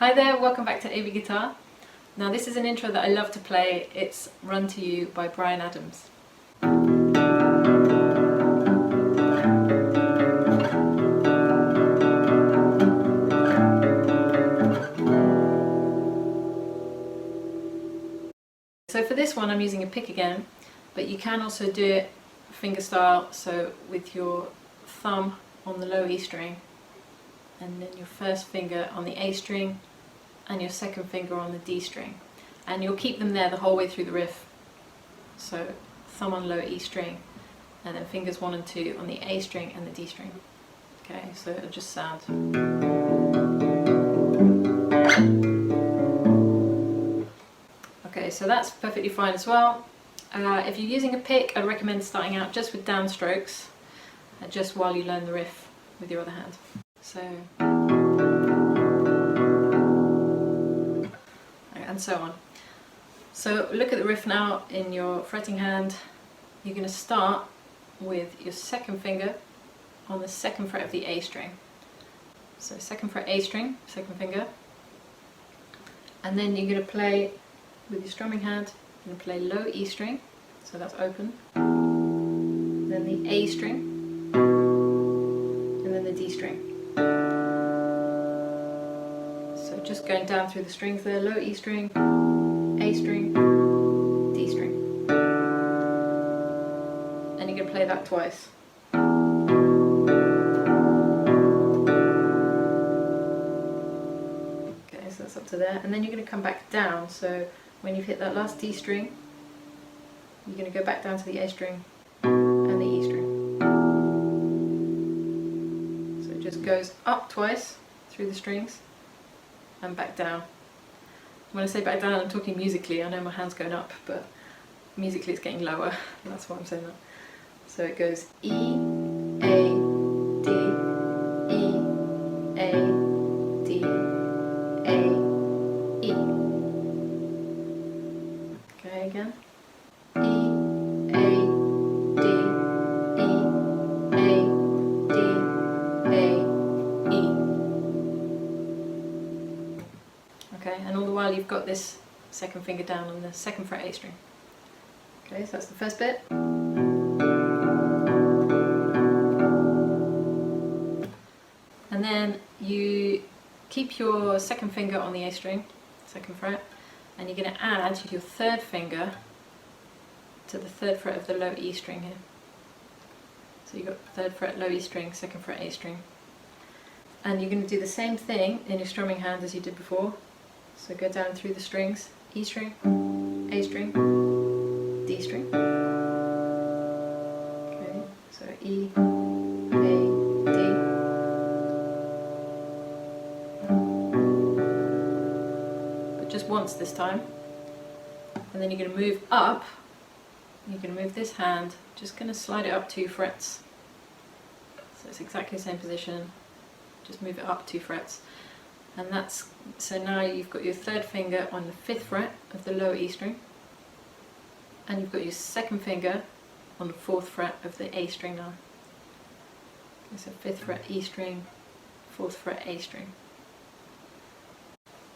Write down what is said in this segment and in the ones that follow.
Hi there, welcome back to AV Guitar. Now this is an intro that I love to play. It's Run to You by Bryan Adams. So for this one I'm using a pick again, but you can also do it fingerstyle, so with your thumb on the low E string and then your first finger on the A string and your second finger on the D string, and you'll keep them there the whole way through the riff. So thumb on low E string and then fingers 1 and 2 on the A string and the D string. Okay, so it'll just sound. Okay, so that's perfectly fine as well. If you're using a pick, I'd recommend starting out just with downstrokes, just while you learn the riff with your other hand. So, and so on. So look at the riff now in your fretting hand. You're going to start with your second finger on the second fret of the A string. So second fret A string, second finger. And then you're going to play with your strumming hand, you're going to play low E string, so that's open. Then the A string, and then the D string. So just going down through the strings there, low E string, A string, D string. And you're going to play that twice. Okay, so that's up to there. And then you're going to come back down, so when you've hit that last D string, you're going to go back down to the A string and the E string. So it just goes up twice through the strings and back down. When I say back down, I'm talking musically. I know my hand's going up, but musically it's getting lower. That's why I'm saying that. So it goes E, A, D, E, A, D, A, E. Okay, again. E, A, D, E, A, D, A, E. Okay, and all the while you've got this second finger down on the second fret A string. Okay, so that's the first bit. And then you keep your second finger on the A string, second fret, and you're going to add your third finger to the third fret of the low E string here. So you've got third fret, low E string, second fret, A string. And you're going to do the same thing in your strumming hand as you did before. So go down through the strings, E string, A string, D string. Okay, so E, A, D. But just once this time. And then you're going to move up. You're going to move this hand, just going to slide it up 2 frets. So it's exactly the same position, just move it up 2 frets. And that's, so now you've got your third finger on the 5th fret of the low E string, and you've got your second finger on the 4th fret of the A string now. Okay, so 5th fret E string, 4th fret A string.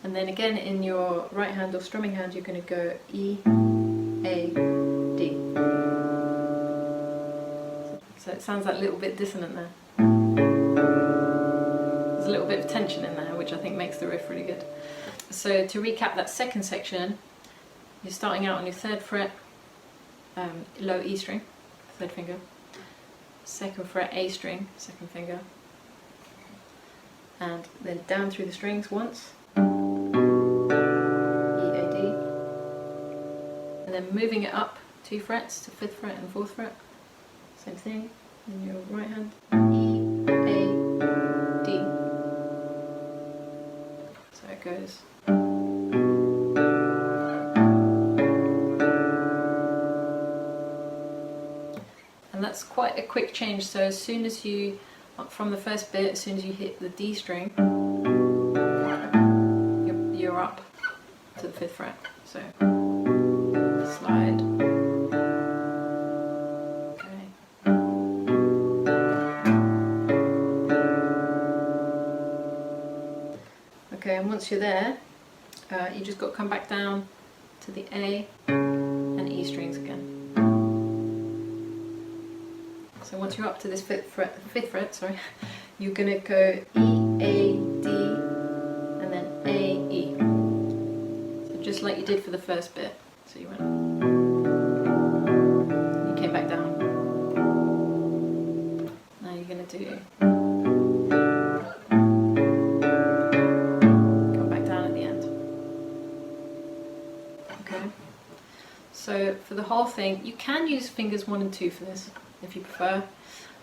And then again in your right hand or strumming hand you're going to go E, A, D. So it sounds like a little bit dissonant there. There's a little bit of tension in there, which I think makes the riff really good. So to recap that second section, you're starting out on your 3rd fret, low E string, 3rd finger, 2nd fret A string, 2nd finger, and then down through the strings once, E, A, D, and then moving it up 2 frets to 5th fret and 4th fret, same thing in your right hand, E, A, D. So it goes. And that's quite a quick change, so as soon as you, from the first bit, as soon as you hit the D string, you're up to the 5th fret. So slide. Okay, and once you're there, you just got to come back down to the A and E strings again. So once you're up to this fifth fret, you're going to go E, A, D, and then A, E. So just like you did for the first bit. So you went, you came back down. Now you're going to do, come back down at the end. Okay. So for the whole thing, you can use fingers 1 and 2 for this, if you prefer,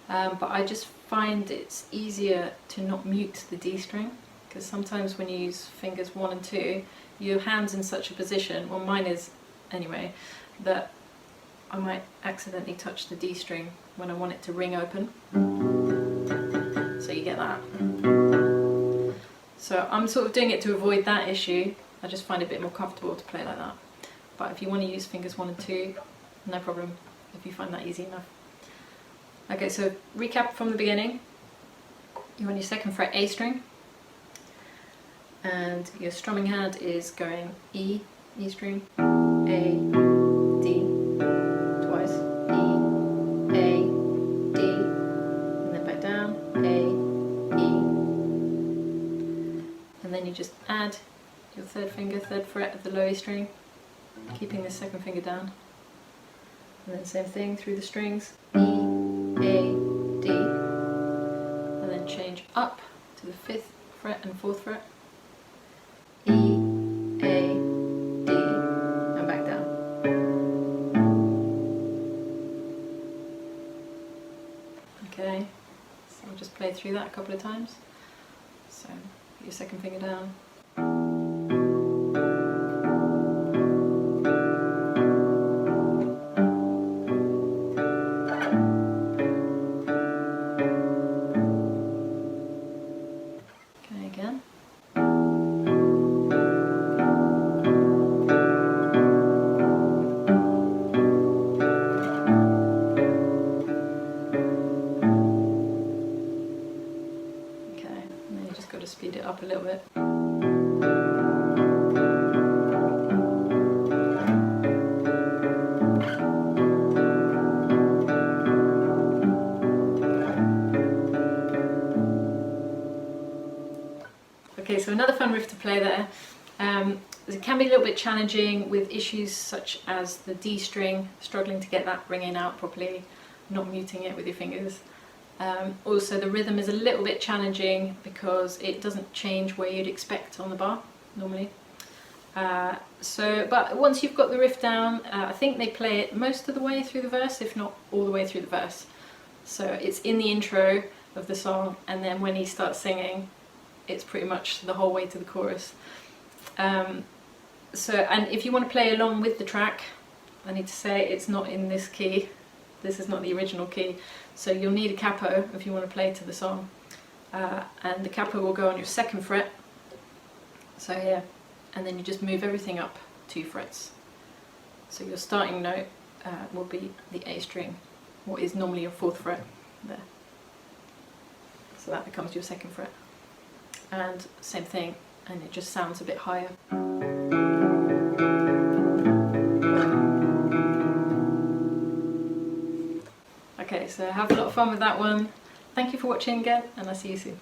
but I just find it's easier to not mute the D string, because sometimes when you use fingers 1 and 2, your hand's in such a position, well mine is anyway, that I might accidentally touch the D string when I want it to ring open, so you get that. So I'm sort of doing it to avoid that issue. I just find it a bit more comfortable to play like that, but if you want to use fingers 1 and 2, no problem, if you find that easy enough. Okay, so recap from the beginning. You're on your 2nd fret A string, and your strumming hand is going E, E string, A, D, twice, E, A, D, and then back down, A, E, and then you just add your 3rd finger, 3rd fret of the low E string, keeping the 2nd finger down, and then same thing through the strings, E, A, D, and then change up to the 5th fret and 4th fret, E, A, D, and back down. Okay, so I'll just play through that a couple of times. So put your 2nd finger down. Again. Okay, and then you just got to speed it up a little bit. Okay, so another fun riff to play there. It can be a little bit challenging with issues such as the D string, struggling to get that ringing out properly, not muting it with your fingers. Also the rhythm is a little bit challenging because it doesn't change where you'd expect on the bar normally. But once you've got the riff down, I think they play it most of the way through the verse, if not all the way through the verse. So it's in the intro of the song, and then when he starts singing, it's pretty much the whole way to the chorus. And if you want to play along with the track, I need to say it's not in this key. This is not the original key, so you'll need a capo if you want to play to the song. And the capo will go on your 2nd fret. So yeah, and then you just move everything up 2 frets. So your starting note will be the A string, what is normally your 4th fret there. So that becomes your 2nd fret. And same thing, and it just sounds a bit higher. Okay, so have a lot of fun with that one. Thank you for watching again, and I'll see you soon.